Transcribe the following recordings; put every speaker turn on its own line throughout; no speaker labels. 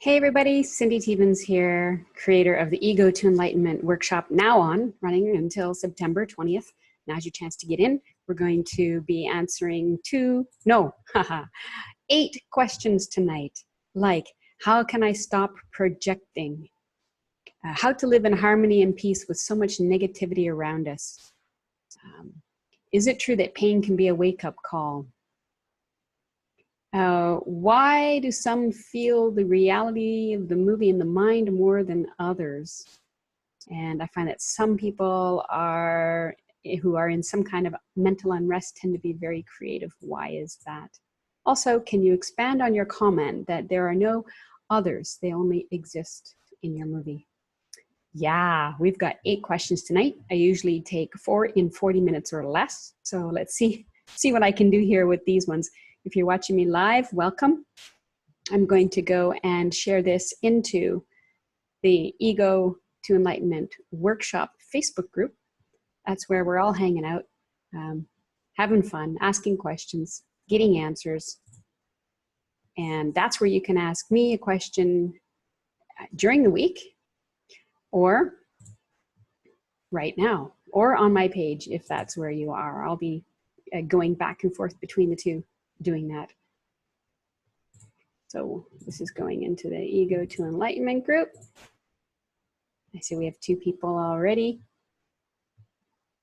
Hey everybody, Cindy Teevens here, creator of the Ego to Enlightenment Workshop, now running until September 20th. Now's your chance to get in. We're going to be answering 8 questions tonight, like how can I stop projecting? How to live in harmony and peace with so much negativity around us? Is it true that pain can be a wake-up call? Why do some feel the reality of the movie in the mind more than others? And I find that some people who are in some kind of mental unrest tend to be very creative. Why is that? Also, can you expand on your comment that there are no others, they only exist in your movie? Yeah, we've got 8 questions tonight. I usually take 4 in 40 minutes or less. So let's see what I can do here with these ones. If you're watching me live, welcome. I'm going to go and share this into the Ego to Enlightenment Workshop Facebook group. That's where we're all hanging out, having fun, asking questions, getting answers. And that's where you can ask me a question during the week or right now or on my page if that's where you are. I'll be going back and forth between the two, doing that. So this is going into the Ego to Enlightenment group. I see we have 2 people already.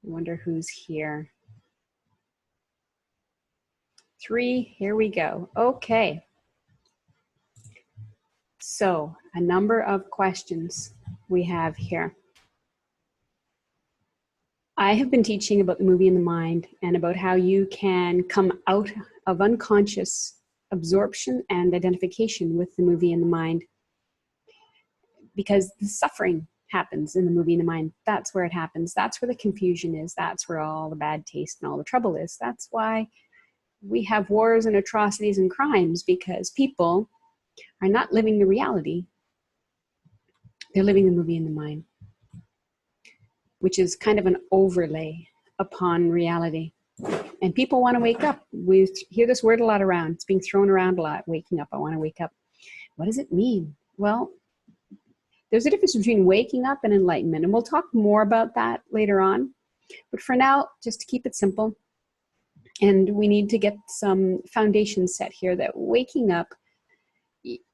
I wonder who's here. 3, here we go. Okay. So a number of questions we have here. I have been teaching about the movie in the mind and about how you can come out of unconscious absorption and identification with the movie in the mind, because the suffering happens in the movie in the mind. That's where it happens. That's where the confusion is. That's where all the bad taste and all the trouble is. That's why we have wars and atrocities and crimes, because people are not living the reality. They're living the movie in the mind, which is kind of an overlay upon reality. And people want to wake up. We hear this word a lot around. It's being thrown around a lot, waking up. I want to wake up. What does it mean? Well, there's a difference between waking up and enlightenment, and we'll talk more about that later on. But for now, just to keep it simple, and we need to get some foundation set here, that waking up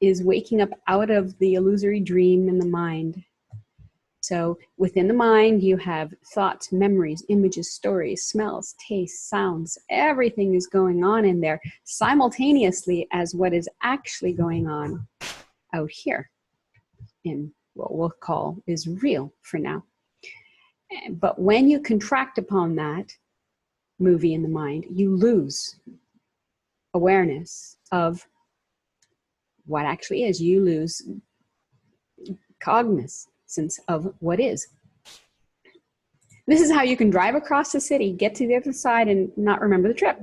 is waking up out of the illusory dream in the mind. So within the mind, you have thoughts, memories, images, stories, smells, tastes, sounds. Everything is going on in there simultaneously as what is actually going on out here in what we'll call is real for now. But when you contract upon that movie in the mind, you lose awareness of what actually is. You lose cognizance of what is. This is how you can drive across the city, get to the other side, and not remember the trip.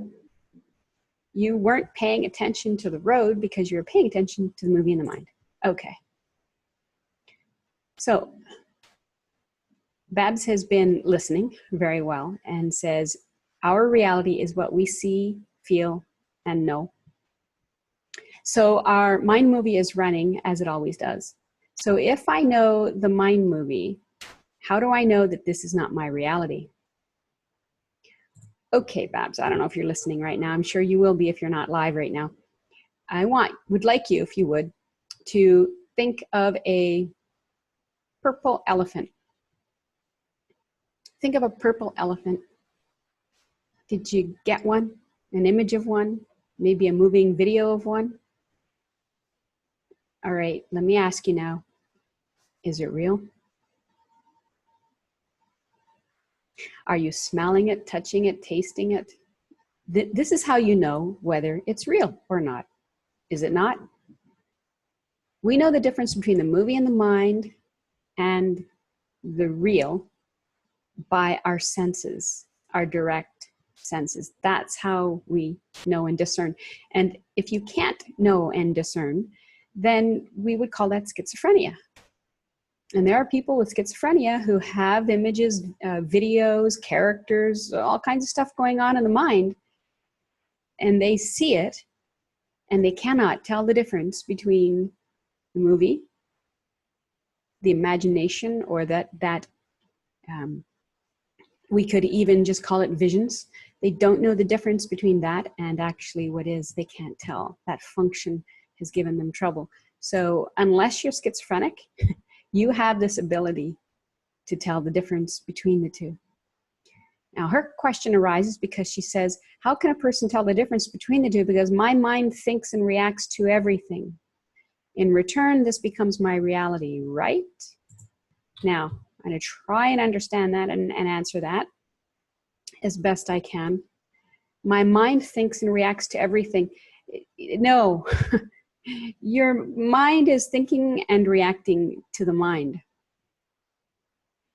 You weren't paying attention to the road because you were paying attention to the movie in the mind. Okay. So Babs has been listening very well and says, our reality is what we see, feel, and know. So our mind movie is running as it always does. So if I know the mind movie, how do I know that this is not my reality? Okay, Babs, I don't know if you're listening right now. I'm sure you will be if you're not live right now. I would like you, if you would, to think of a purple elephant. Think of a purple elephant. Did you get one? An image of one? Maybe a moving video of one? All right, let me ask you now. Is it real? Are you smelling it, touching it, tasting it? This is how you know whether it's real or not. Is it not? We know the difference between the movie in the mind and the real by our senses, our direct senses. That's how we know and discern. And if you can't know and discern, then we would call that schizophrenia. And there are people with schizophrenia who have images, videos, characters, all kinds of stuff going on in the mind, and they see it, and they cannot tell the difference between the movie, the imagination, or we could even just call it visions. They don't know the difference between that and actually what is. They can't tell. That function has given them trouble. So unless you're schizophrenic, you have this ability to tell the difference between the two. Now, her question arises because she says, how can a person tell the difference between the two? Because my mind thinks and reacts to everything. In return, this becomes my reality, right? Now, I'm going to try and understand that and answer that as best I can. My mind thinks and reacts to everything. No, your mind is thinking and reacting to the mind.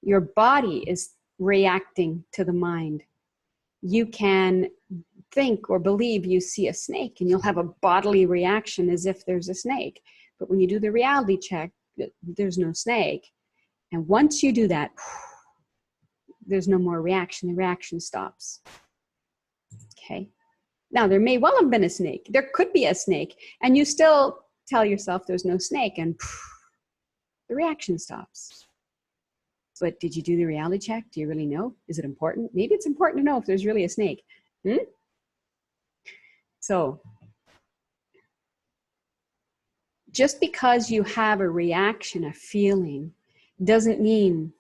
Your body is reacting to the mind. You can think or believe you see a snake and you'll have a bodily reaction as if there's a snake. But when you do the reality check, there's no snake. And once you do that, there's no more reaction. The reaction stops. Okay. Now, there may well have been a snake. There could be a snake. And you still tell yourself there's no snake. And the reaction stops. But did you do the reality check? Do you really know? Is it important? Maybe it's important to know if there's really a snake. So, just because you have a reaction, a feeling, doesn't mean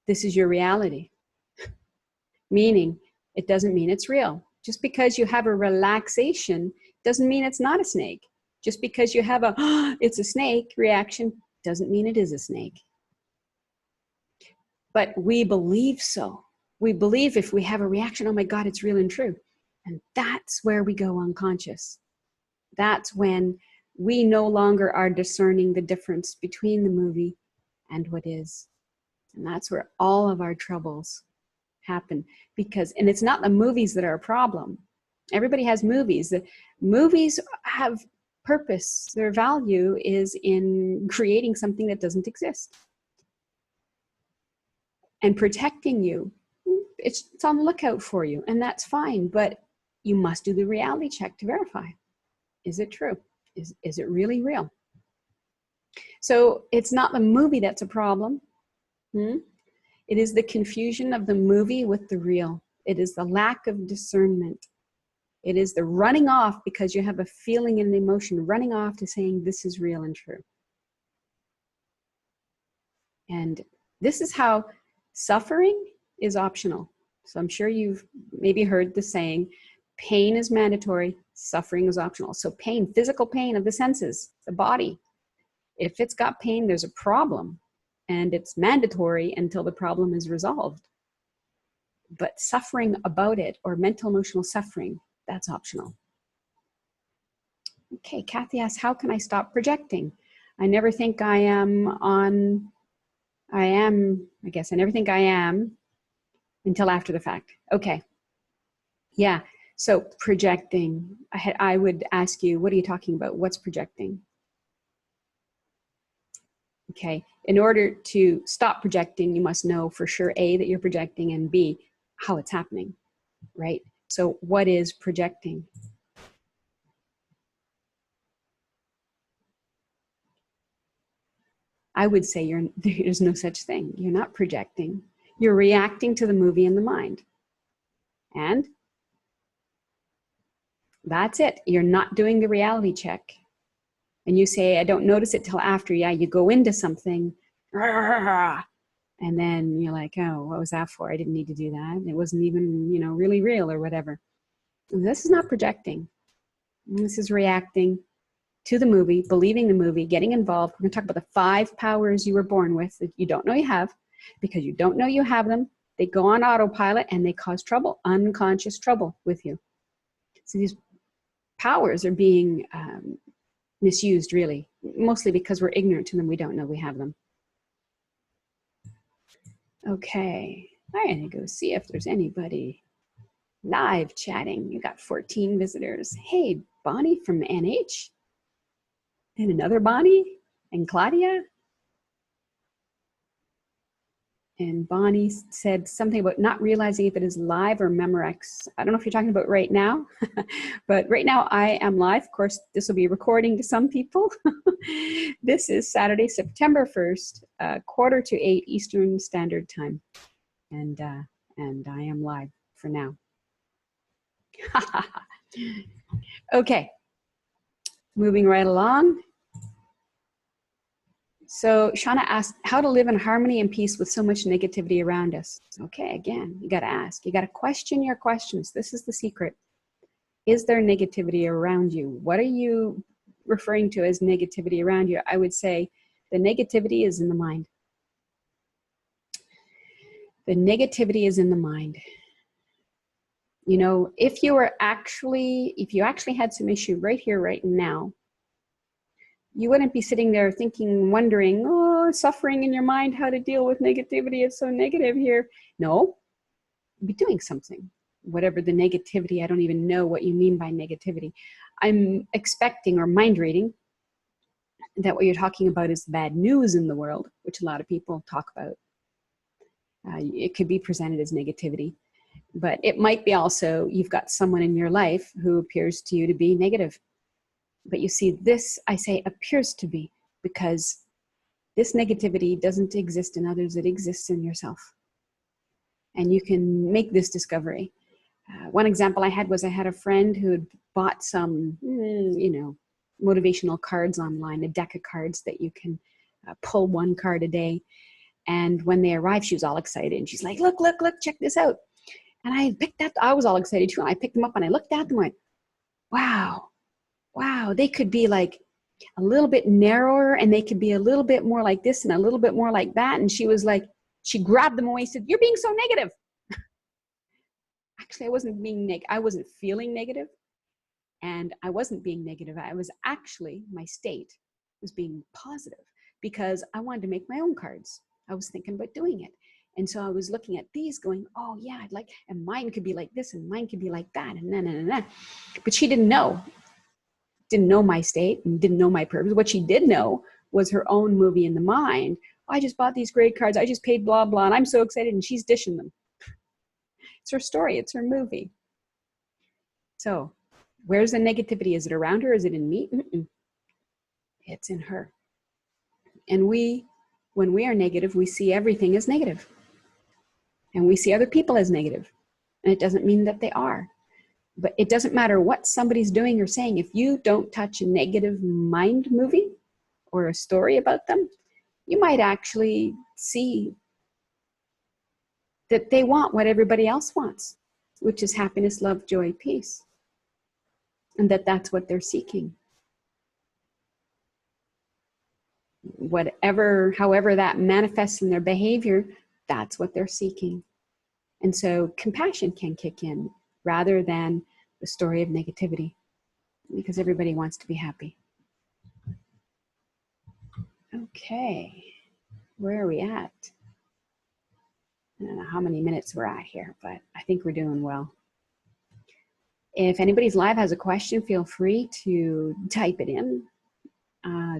this is your reality. Meaning, it doesn't mean it's real. Just because you have a relaxation doesn't mean it's not a snake. Just because you have a, it's a snake reaction doesn't mean it is a snake. But we believe so. We believe if we have a reaction, oh my God, it's real and true. And that's where we go unconscious. That's when we no longer are discerning the difference between the movie and what is. And that's where all of our troubles happen. And it's not the movies that are a problem. Everybody has movies. The movies have purpose. Their value is in creating something that doesn't exist. And protecting you, it's on the lookout for you, and that's fine, but you must do the reality check to verify. Is it true? Is it really real? So it's not the movie that's a problem. It is the confusion of the movie with the real. It is the lack of discernment. It is the running off because you have a feeling and an emotion, running off to saying this is real and true. And this is how suffering is optional. So I'm sure you've maybe heard the saying, pain is mandatory, suffering is optional. So pain, physical pain of the senses, the body. If it's got pain, there's a problem, and it's mandatory until the problem is resolved. But suffering about it, or mental emotional suffering, that's optional. Okay, Kathy asks, how can I stop projecting? I never think I am until after the fact. Okay. Yeah. So projecting, I would ask you, what are you talking about? What's projecting? Okay. In order to stop projecting, you must know for sure, A, that you're projecting, and B, how it's happening, right? So what is projecting? I would say there's no such thing. You're not projecting. You're reacting to the movie in the mind. And that's it. You're not doing the reality check. And you say, I don't notice it till after. Yeah, you go into something, and then you're like, oh, what was that for? I didn't need to do that. It wasn't even, really real or whatever. And this is not projecting. This is reacting to the movie, believing the movie, getting involved. We're going to talk about the 5 powers you were born with that you don't know you have, because you don't know you have them. They go on autopilot and they cause trouble, unconscious trouble with you. So these powers are being misused, really, mostly because we're ignorant to them. We don't know we have them. Okay, I'm going to go see if there's anybody live chatting. You got 14 visitors. Hey, Bonnie from NH. And another Bonnie and Claudia. And Bonnie said something about not realizing if it is live or Memorex. I don't know if you're talking about right now, but right now I am live. Of course, this will be a recording to some people. This is Saturday, September 1st, 7:45 Eastern Standard Time. And I am live for now. Okay, moving right along. So Shauna asked how to live in harmony and peace with so much negativity around us. Okay, again, you got to ask. You got to question your questions. This is the secret. Is there negativity around you? What are you referring to as negativity around you? I would say the negativity is in the mind. The negativity is in the mind. You know, if you actually had some issue right here, right now, you wouldn't be sitting there thinking, wondering, oh, suffering in your mind, how to deal with negativity. It's so negative here. No, you'd be doing something. Whatever the negativity, I don't even know what you mean by negativity. I'm expecting or mind reading that what you're talking about is bad news in the world, which a lot of people talk about. It could be presented as negativity, but it might be also you've got someone in your life who appears to you to be negative. But you see, this, I say, appears to be, because this negativity doesn't exist in others, it exists in yourself. And you can make this discovery. One example I had was I had a friend who had bought some, motivational cards online, a deck of cards that you can pull one card a day. And when they arrived, she was all excited. And she's like, look, check this out. And I was all excited too. And I picked them up and I looked at them and went, wow, they could be like a little bit narrower and they could be a little bit more like this and a little bit more like that. And she was like, she grabbed them away and said, you're being so negative. Actually, I wasn't being negative. I wasn't feeling negative and I wasn't being negative. I was actually, my state was being positive because I wanted to make my own cards. I was thinking about doing it. And so I was looking at these going, oh yeah, I'd like, and mine could be like this and mine could be like that and then. But she didn't know my state and didn't know my purpose. What she did know was her own movie in the mind. I just bought these great cards. I just paid blah, blah, and I'm so excited, and she's dishing them. It's her story. It's her movie. So where's the negativity? Is it around her? Is it in me? It's in her. And when we are negative, we see everything as negative. And we see other people as negative. And it doesn't mean that they are. But it doesn't matter what somebody's doing or saying. If you don't touch a negative mind movie or a story about them, you might actually see that they want what everybody else wants, which is happiness, love, joy, peace. And that's what they're seeking. However that manifests in their behavior, that's what they're seeking. And so compassion can kick in rather than the story of negativity, because everybody wants to be happy. Okay, where are we at? I don't know how many minutes we're at here, but I think we're doing well. If anybody's live has a question, feel free to type it in.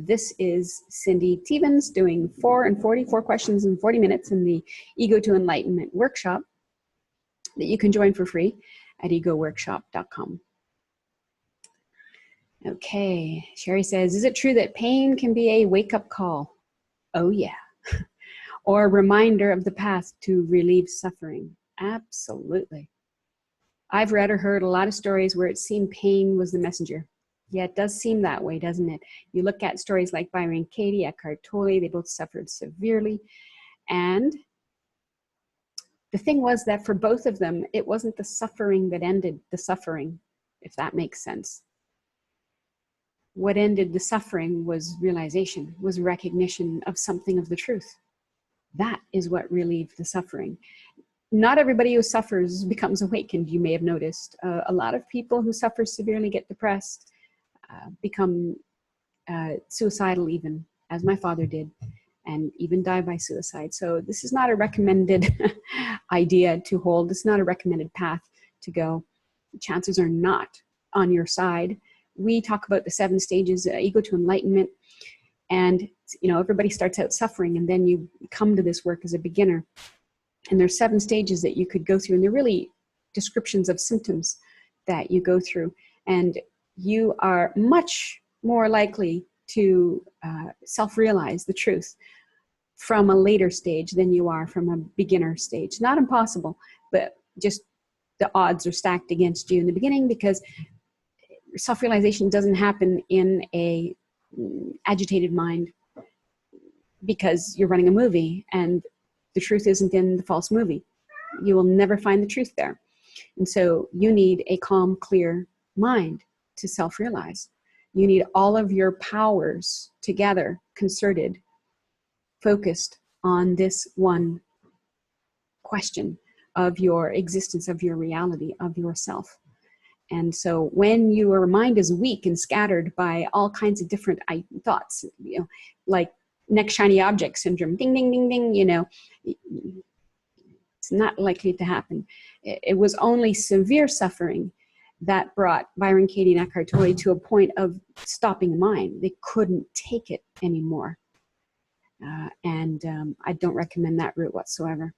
This is Cindy Teevens doing 4 questions in 40 minutes in the Ego to Enlightenment Workshop that you can join for free at egoworkshop.com. Okay, Sherry says, is it true that pain can be a wake-up call? Oh yeah. Or a reminder of the path to relieve suffering? Absolutely. I've read or heard a lot of stories where it seemed pain was the messenger. Yeah, it does seem that way, doesn't it? You look at stories like Byron Katie, Eckhart Tolle, they both suffered severely. And the thing was that for both of them, it wasn't the suffering that ended the suffering, if that makes sense. What ended the suffering was realization, was recognition of something of the truth. That is what relieved the suffering. Not everybody who suffers becomes awakened, you may have noticed. A lot of people who suffer severely get depressed, become suicidal even, as my father did, and even die by suicide. So this is not a recommended idea to hold. It's not a recommended path to go. Chances are not on your side. We talk about the 7 stages, ego to enlightenment. And, you know, everybody starts out suffering, and then you come to this work as a beginner. And there's 7 stages that you could go through, and they're really descriptions of symptoms that you go through. And you are much more likely to self-realize the truth from a later stage than you are from a beginner stage. Not impossible, but just the odds are stacked against you in the beginning, because self-realization doesn't happen in a agitated mind because you're running a movie and the truth isn't in the false movie. You will never find the truth there. And so you need a calm, clear mind to self-realize. You need all of your powers together, concerted, focused on this one question of your existence, of your reality, of yourself. And so when your mind is weak and scattered by all kinds of different thoughts, you know, like next shiny object syndrome, ding, ding, ding, ding, you know, it's not likely to happen. It was only severe suffering that brought Byron Katie and Eckhart Tolle to a point of stopping the mind. They couldn't take it anymore. I don't recommend that route whatsoever.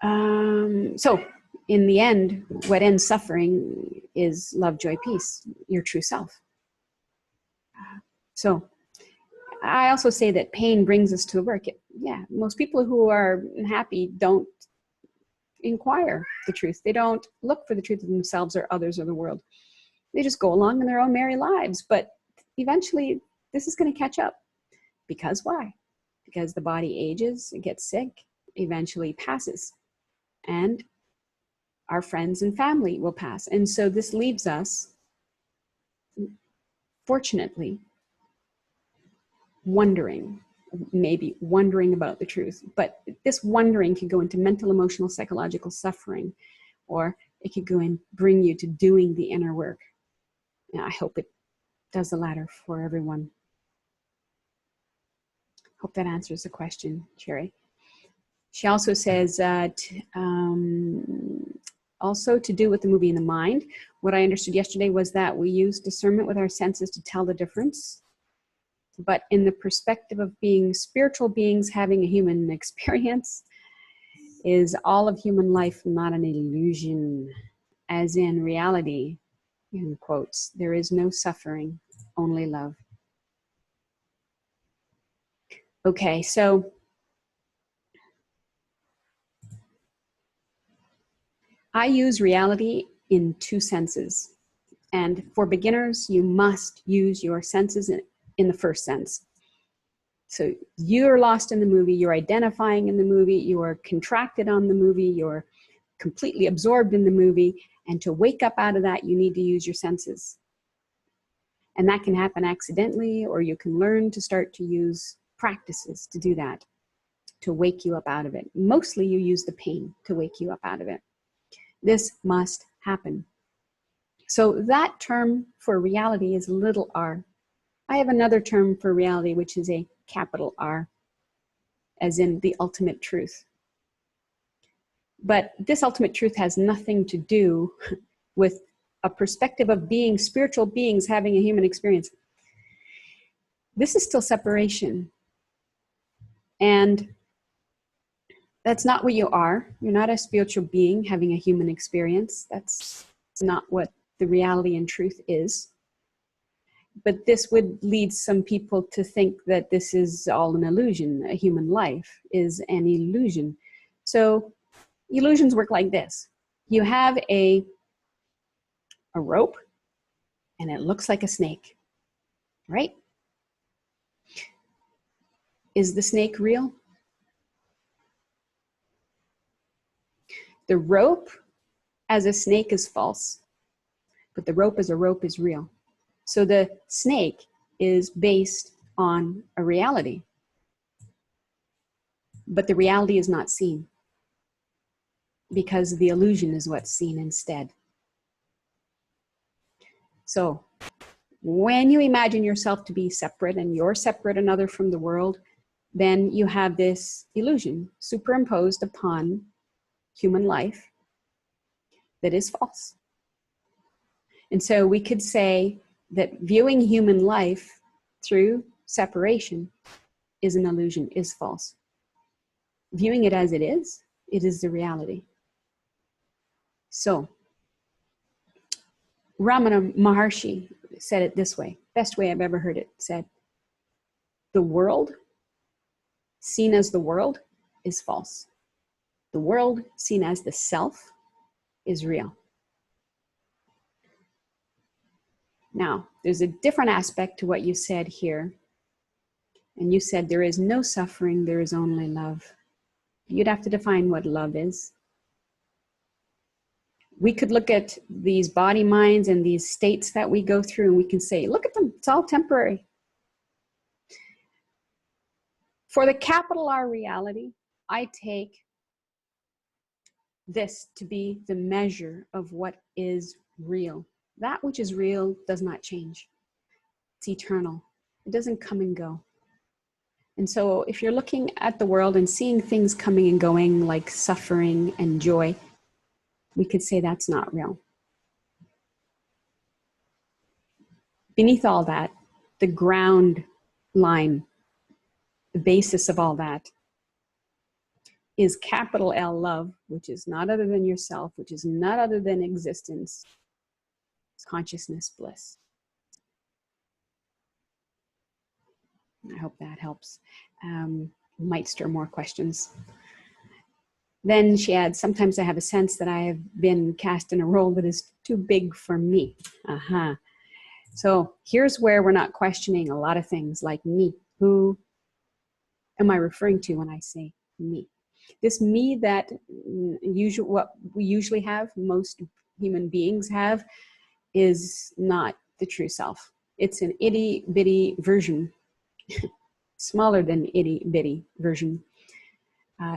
So in the end, what ends suffering is love, joy, peace, your true self. So I also say that pain brings us to the work. Yeah, most people who are happy don't inquire the truth. They don't look for the truth of themselves or others or the world. They just go along in their own merry lives. But eventually, this is going to catch up. Because why? Because the body ages, it gets sick, eventually passes. And our friends and family will pass. And so this leaves us, fortunately, wondering, maybe wondering about the truth. But this wondering could go into mental, emotional, psychological suffering, or it could go and bring you to doing the inner work. And I hope it does the latter for everyone. Hope that answers the question, Sherry. She also says that also to do with the movie in the mind, what I understood yesterday was that we use discernment with our senses to tell the difference. But in the perspective of being spiritual beings having a human experience, is all of human life not an illusion? As in reality, in quotes, there is no suffering, only love. Okay, so I use reality in 2 senses. And for beginners, you must use your senses in the first sense. So you're lost in the movie, you're identifying in the movie, you are contracted on the movie, you're completely absorbed in the movie. And to wake up out of that, you need to use your senses. And that can happen accidentally, or you can learn to start to use practices to do that, to wake you up out of it. Mostly you use the pain to wake you up out of it. This must happen. So that term for reality is little r. I have another term for reality, which is a capital R, as in the ultimate truth. But this ultimate truth has nothing to do with a perspective of being spiritual beings having a human experience. This is still separation. And that's not what you are. You're not a spiritual being having a human experience. That's not what the reality and truth is. But this would lead some people to think that this is all an illusion. A human life is an illusion. So illusions work like this. You have a rope and it looks like a snake, right? Is the snake real? The rope as a snake is false, but the rope as a rope is real. So the snake is based on a reality, but the reality is not seen because the illusion is what's seen instead. So when you imagine yourself to be separate and you're separate another from the world, then you have this illusion superimposed upon human life that is false. And so we could say that viewing human life through separation is an illusion, is false. Viewing it as it is the reality. So, Ramana Maharshi said it this way, best way I've ever heard it said, the world seen as the world is false. The world seen as the self is real. Now, there's a different aspect to what you said here. And you said there is no suffering, there is only love. You'd have to define what love is. We could look at these body minds and these states that we go through and we can say, look at them, it's all temporary. For the capital R reality, I take this to be the measure of what is real. That which is real does not change. It's eternal. It doesn't come and go. And so if you're looking at the world and seeing things coming and going like suffering and joy, we could say that's not real. Beneath all that, the ground line, the basis of all that is capital L love, which is not other than yourself, which is not other than existence, consciousness, bliss. I hope that helps. Might stir more questions. Then she adds, sometimes I have a sense that I have been cast in a role that is too big for me. So here's where we're not questioning a lot of things like me. Who am I referring to when I say me? This me that what we usually have, most human beings have, is not the true self. It's an itty bitty version, smaller than itty bitty version.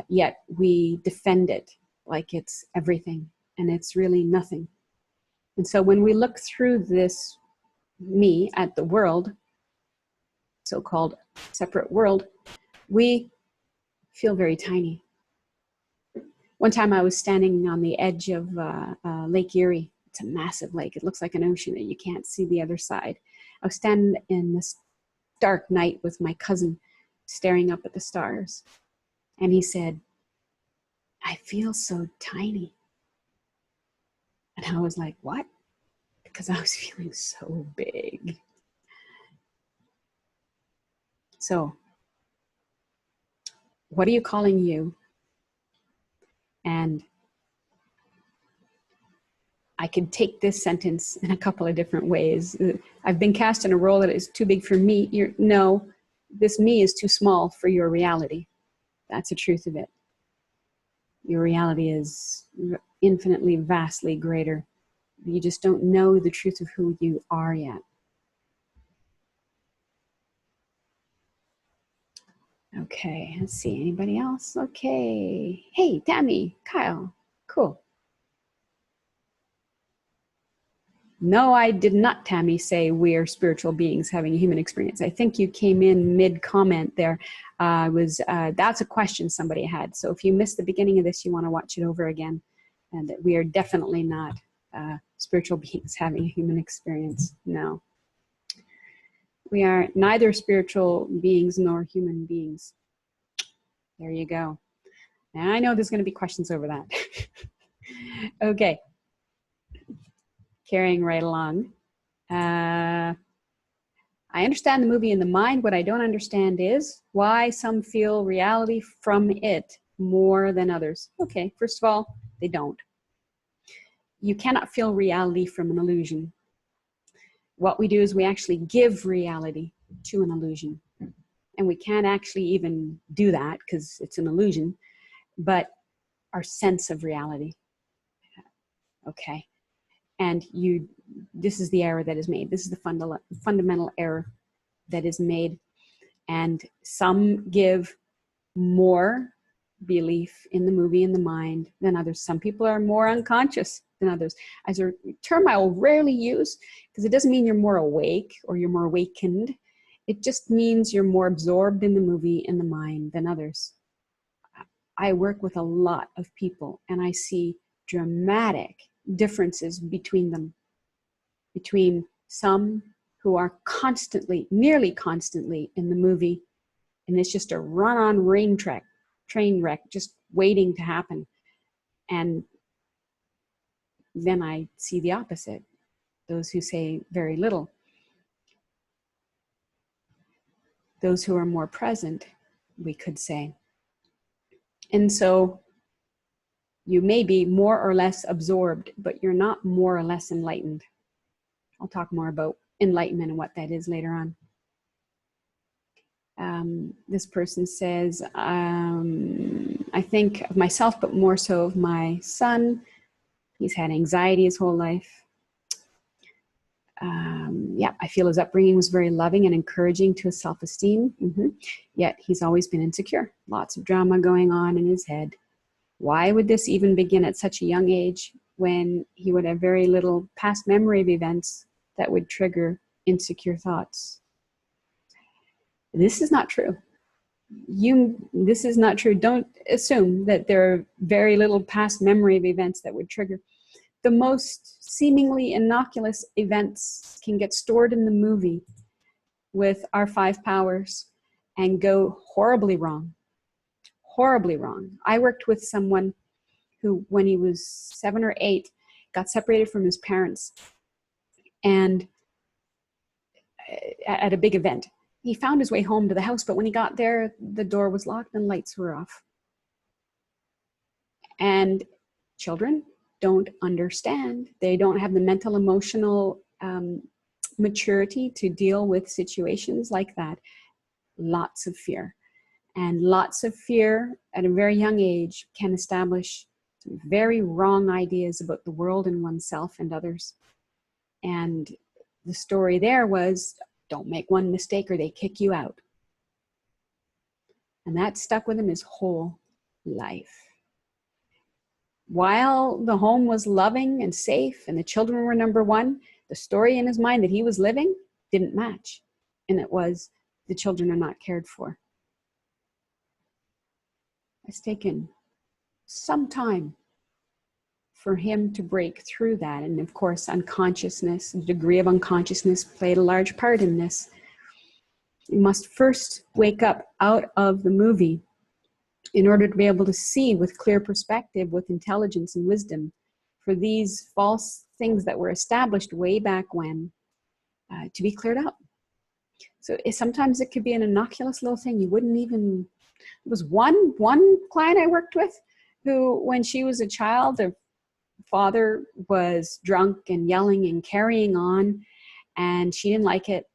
Yet we defend it like it's everything, and it's really nothing. And so when we look through this me at the world, so-called separate world, we feel very tiny. One time I was standing on the edge of Lake Erie. It's a massive lake. It looks like an ocean and you can't see the other side. I was standing in this dark night with my cousin staring up at the stars. And he said, I feel so tiny. And I was like, what? Because I was feeling so big. So, what are you calling you? And I could take this sentence in a couple of different ways. I've been cast in a role that is too big for me. No, this me is too small for your reality. That's the truth of it. Your reality is infinitely, vastly greater. You just don't know the truth of who you are yet. Okay, let's see, anybody else? Okay. Hey, Tammy, Kyle, cool. No, I did not, Tammy, say we are spiritual beings having a human experience. I think you came in mid-comment there. That's a question somebody had. So if you missed the beginning of this, you want to watch it over again. And that we are definitely not spiritual beings having a human experience. No. We are neither spiritual beings nor human beings. There you go. Now I know there's going to be questions over that. Okay. Carrying right along. I understand the movie in the mind. What I don't understand is why some feel reality from it more than others. Okay, first of all, they don't. You cannot feel reality from an illusion. What we do is we actually give reality to an illusion. And we can't actually even do that because it's an illusion, but our sense of reality. Okay. And this is the error that is made. This is the fundamental error that is made. And some give more belief in the movie in the mind than others. Some people are more unconscious than others. As a term I will rarely use because it doesn't mean you're more awake or you're more awakened. It just means you're more absorbed in the movie in the mind than others. I work with a lot of people and I see dramatic differences between them. Between some who are constantly, nearly constantly in the movie, and it's just a run-on train wreck, just waiting to happen. And then I see the opposite, those who say very little, those who are more present, we could say. And so you may be more or less absorbed, but you're not more or less enlightened. I'll talk more about enlightenment and what that is later on. This person says, I think of myself, but more so of my son. He's had anxiety his whole life. Yeah, I feel his upbringing was very loving and encouraging to his self-esteem. Yet he's always been insecure. Lots of drama going on in his head. Why would this even begin at such a young age when he would have very little past memory of events that would trigger insecure thoughts? This is not true. This is not true. Don't assume that there are very little past memory of events that would trigger. The most seemingly innocuous events can get stored in the movie with our 5 powers and go horribly wrong. Horribly wrong. I worked with someone who, when he was 7 or 8, got separated from his parents, and at a big event. He found his way home to the house, but when he got there, the door was locked and lights were off. And children don't understand. They don't have the mental, emotional maturity to deal with situations like that. Lots of fear. And lots of fear at a very young age can establish some very wrong ideas about the world and oneself and others. And the story there was, don't make one mistake or they kick you out. And that stuck with him his whole life. While the home was loving and safe and the children were number one, the story in his mind that he was living didn't match. And it was, the children are not cared for. It's taken some time for him to break through that. And of course, unconsciousness, the degree of unconsciousness played a large part in this. You must first wake up out of the movie in order to be able to see with clear perspective, with intelligence and wisdom, for these false things that were established way back when to be cleared up. So sometimes it could be an innocuous little thing. You wouldn't even, it was one client I worked with who, when she was a child, the father was drunk and yelling and carrying on, and she didn't like it.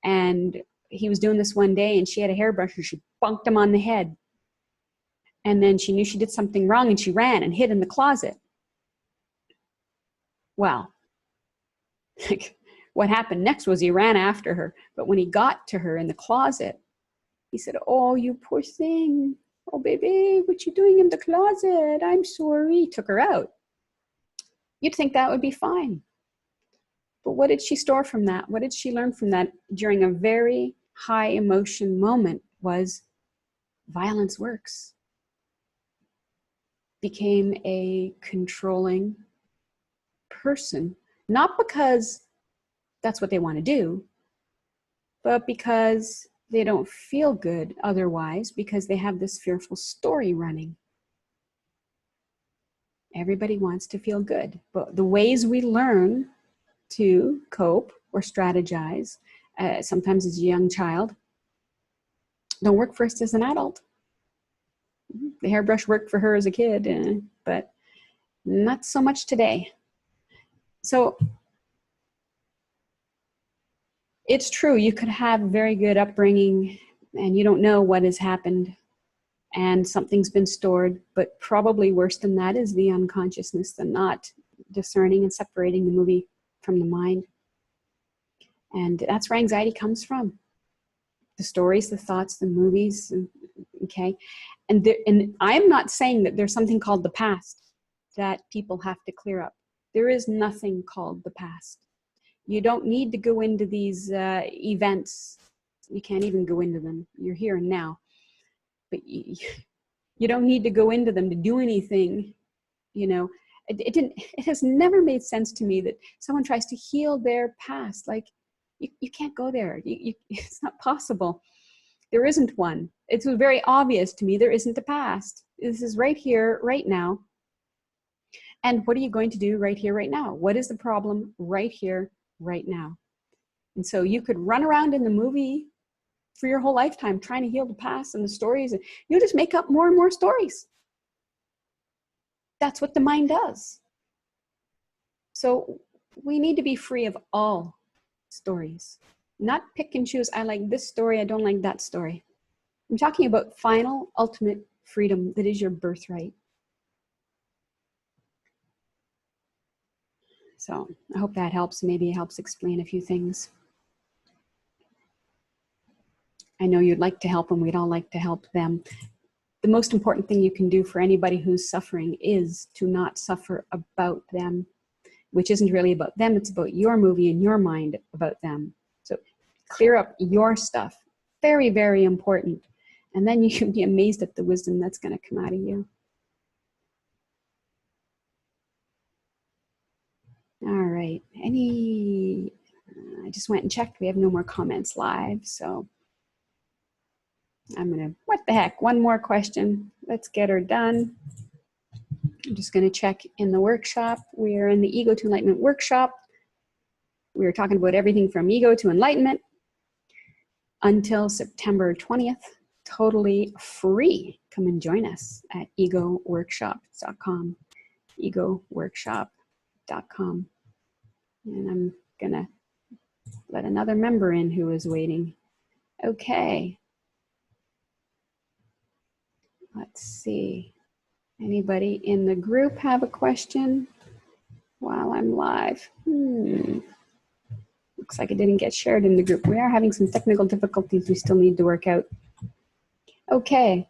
And he was doing this one day, and she had a hairbrush and she bonked him on the head. And then she knew she did something wrong, and she ran and hid in the closet. Well, what happened next was he ran after her. But when he got to her in the closet, he said, "Oh, you poor thing. Oh, baby, what you doing in the closet? I'm sorry." He took her out. You'd think that would be fine. But what did she store from that? What did she learn from that during a very high emotion moment was violence works. Became a controlling person, not because that's what they want to do, but because they don't feel good otherwise, because they have this fearful story running. Everybody wants to feel good, but the ways we learn to cope or strategize, sometimes as a young child, don't work for us as an adult. The hairbrush worked for her as a kid, but not so much today. So it's true, you could have a very good upbringing and you don't know what has happened and something's been stored, but probably worse than that is the unconsciousness, the not discerning and separating the movie from the mind. And that's where anxiety comes from. The stories, the thoughts, the movies, okay? And I'm not saying that there's something called the past that people have to clear up. There is nothing called the past. You don't need to go into these events. You can't even go into them. You're here and now. But you don't need to go into them to do anything. You know, it has never made sense to me that someone tries to heal their past. Like, You can't go there. It's not possible. There isn't one. It's very obvious to me there isn't a past. This is right here, right now. And what are you going to do right here, right now? What is the problem right here, right now? And so you could run around in the movie for your whole lifetime trying to heal the past and the stories, and you'll just make up more and more stories. That's what the mind does. So we need to be free of all stories. Not pick and choose, I like this story, I don't like that story. I'm talking about final, ultimate freedom that is your birthright. So I hope that helps. Maybe it helps explain a few things. I know you'd like to help them. We'd all like to help them. The most important thing you can do for anybody who's suffering is to not suffer about them, which isn't really about them. It's about your movie and your mind about them. So clear up your stuff. Very, very important. And then you can be amazed at the wisdom that's going to come out of you. All right. I just went and checked. We have no more comments live. So I'm going to, what the heck, one more question. Let's get her done. I'm just going to check in the workshop. We're in the Ego to Enlightenment Workshop. We're talking about everything from ego to enlightenment until September 20th. Totally free. Come and join us at egoworkshop.com. egoworkshop.com. And I'm going to let another member in who is waiting. Okay. Let's see. Anybody in the group have a question while I'm live? Looks like it didn't get shared in the group. We are having some technical difficulties we still need to work out. Okay.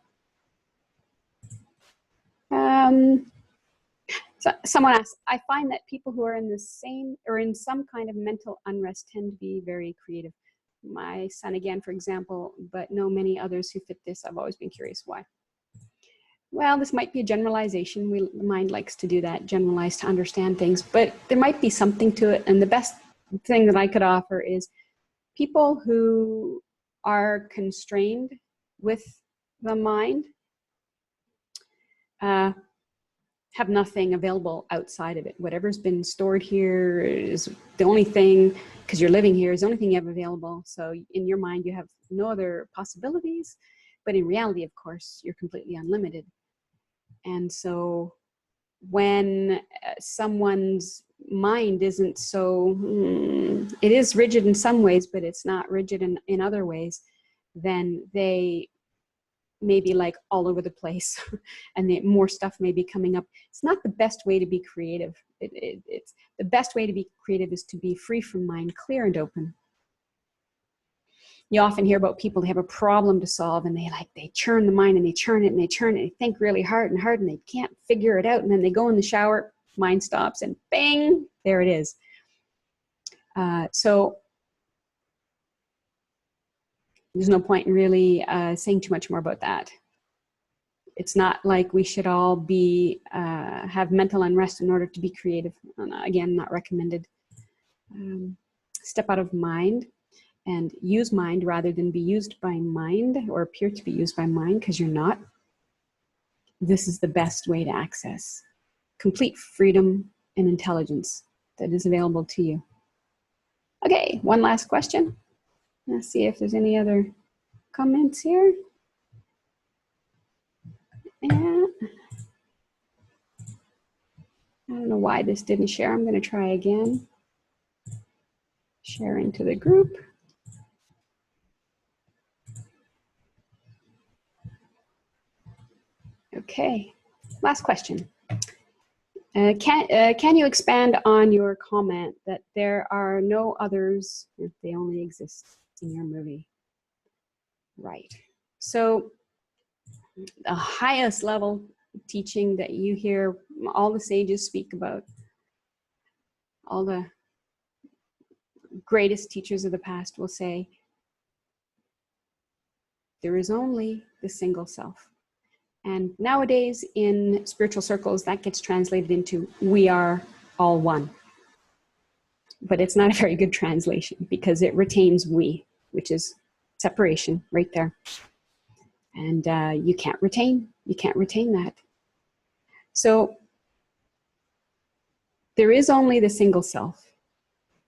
So someone asked, I find that people who are in the same or in some kind of mental unrest tend to be very creative. My son again, for example, but know many others who fit this. I've always been curious why. Well, this might be a generalization. The mind likes to do that, generalize to understand things, but there might be something to it. And the best thing that I could offer is people who are constrained with the mind have nothing available outside of it. Whatever's been stored here is the only thing, because you're living here, is the only thing you have available. So in your mind, you have no other possibilities, but in reality, of course, you're completely unlimited. And so when someone's mind isn't so, it is rigid in some ways, but it's not rigid in other ways, then they may be like all over the place and more stuff may be coming up. It's not the best way to be creative. It's the best way to be creative is to be free from mind, clear and open. You often hear about people who have a problem to solve and they churn the mind and they churn it and they churn it. And they think really hard and they can't figure it out. And then they go in the shower, mind stops and bang, there it is. So there's no point in really saying too much more about that. It's not like we should all be have mental unrest in order to be creative. Again, not recommended. Step out of mind and use mind rather than be used by mind or appear to be used by mind, because you're not. This is the best way to access complete freedom and intelligence that is available to you. Okay, one last question. Let's see if there's any other comments here. Yeah. I don't know why this didn't share. I'm going to try again. Sharing to the group. Okay, last question. Can you expand on your comment that there are no others if they only exist in your movie? Right. So the highest level teaching that you hear all the sages speak about, all the greatest teachers of the past will say, there is only the single self. And nowadays in spiritual circles, that gets translated into we are all one. but it's not a very good translation because it retains we, which is separation right there. And you can't retain that. So there is only the single self,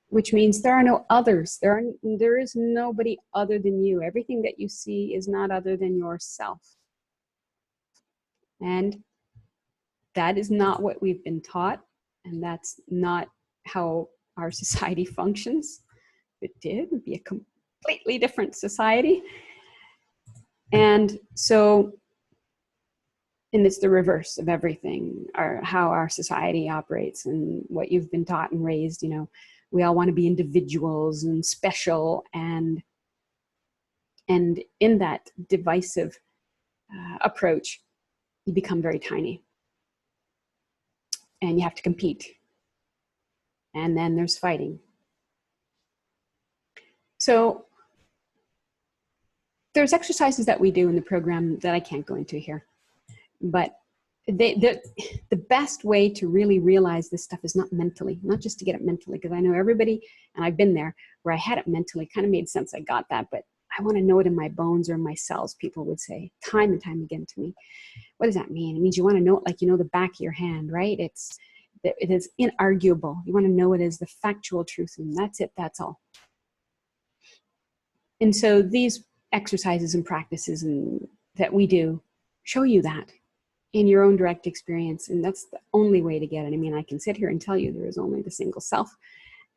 which means there are no others. There is nobody other than you. Everything that you see is not other than yourself. And that is not what we've been taught, and that's not how our society functions. If it did, it would be a completely different society. And so, and it's the reverse of everything, how our society operates and what you've been taught and raised. You know, we all want to be individuals and special, and in that divisive approach, you become very tiny. And you have to compete. And then there's fighting. So there's exercises that we do in the program that I can't go into here. But the best way to really realize this stuff is not mentally, not just to get it mentally, because I know everybody, and I've been there, where I had it mentally, kind of made sense, I got that, but I want to know it in my bones or in my cells, people would say time and time again to me. What does that mean? It means you want to know it like you know the back of your hand, right? It is inarguable. You want to know it as the factual truth, and that's it, that's all. And so these exercises and practices that we do show you that in your own direct experience, and that's the only way to get it. I mean, I can sit here and tell you there is only the single self,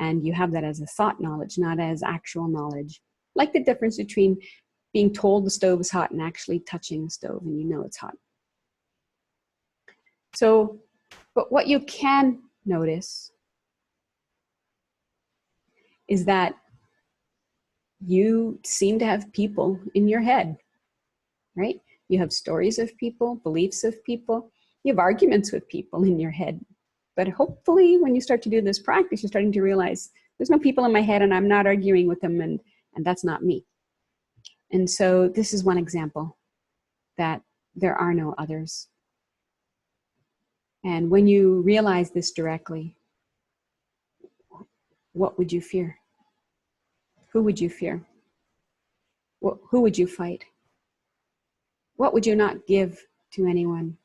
and you have that as a thought knowledge, not as actual knowledge. Like the difference between being told the stove is hot and actually touching the stove and you know it's hot. So, but what you can notice is that you seem to have people in your head, right? You have stories of people, beliefs of people, you have arguments with people in your head. But hopefully when you start to do this practice, you're starting to realize there's no people in my head and I'm not arguing with them, and that's not me. And so this is one example that there are no others. And when you realize this directly, what would you fear? Who would you fear? Who would you fight? What would you not give to anyone?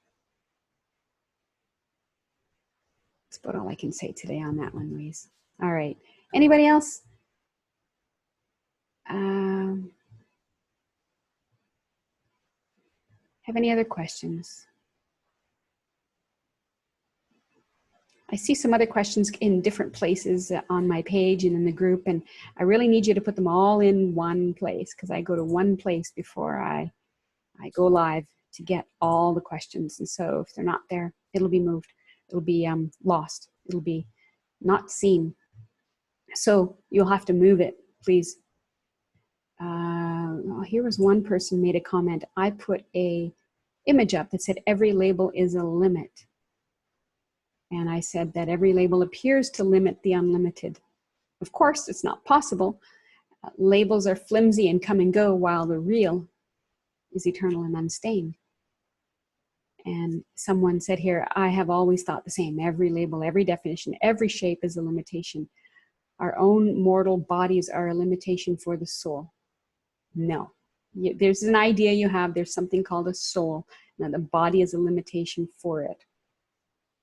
That's about all I can say today on that one, Louise. All right. Anybody else? Have any other questions? I see some other questions in different places on my page and in the group, and I really need you to put them all in one place, because I go to one place before I go live to get all the questions. And so if they're not there, it'll be moved. It'll be lost. It'll be not seen. So you'll have to move it, please. Here was one person made a comment. I put a image up that said every label is a limit. And I said that every label appears to limit the unlimited. Of course, it's not possible. Labels are flimsy and come and go, while the real is eternal and unstained. And someone said here, I have always thought the same. Every label, every definition, every shape is a limitation. Our own mortal bodies are a limitation for the soul. No. There's an idea you have, there's something called a soul. Now the body is a limitation for it.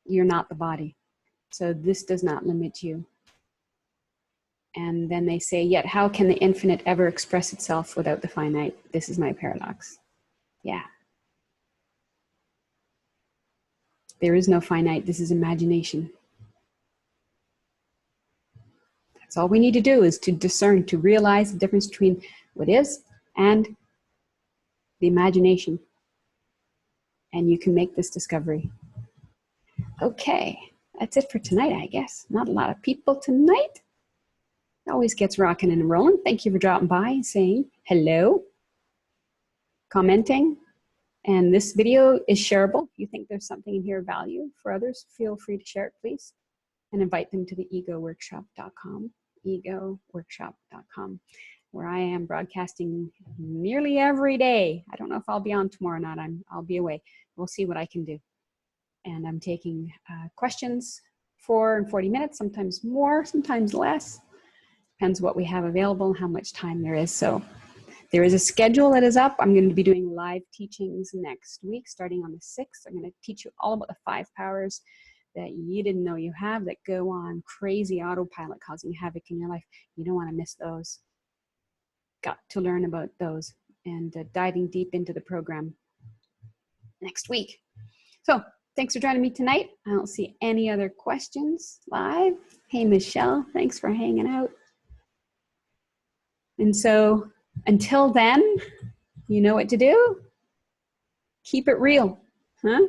You're not the body. So this does not limit you. And then they say, yet how can the infinite ever express itself without the finite? This is my paradox. Yeah. There is no finite. This is imagination. That's all we need to do, is to discern, to realize the difference between what is and the imagination. And you can make this discovery. Okay, that's it for tonight, I guess. Not a lot of people tonight. It always gets rocking and rolling. Thank you for dropping by and saying hello, commenting. And this video is shareable. If you think there's something in here of value for others, feel free to share it, please. And invite them to the egoworkshop.com, egoworkshop.com, where I am broadcasting nearly every day. I don't know if I'll be on tomorrow or not. I'll be away. We'll see what I can do. And I'm taking questions 4 and 40 minutes, sometimes more, sometimes less. Depends what we have available and how much time there is. So there is a schedule that is up. I'm going to be doing live teachings next week, starting on the 6th. I'm going to teach you all about the 5 powers that you didn't know you have that go on crazy autopilot, causing havoc in your life. You don't want to miss those. Got to learn about those, and diving deep into the program next week. So thanks for joining me tonight. I don't see any other questions live. Hey, Michelle, thanks for hanging out. And so until then, you know what to do. Keep it real, huh?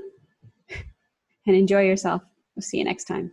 And enjoy yourself. We'll see you next time.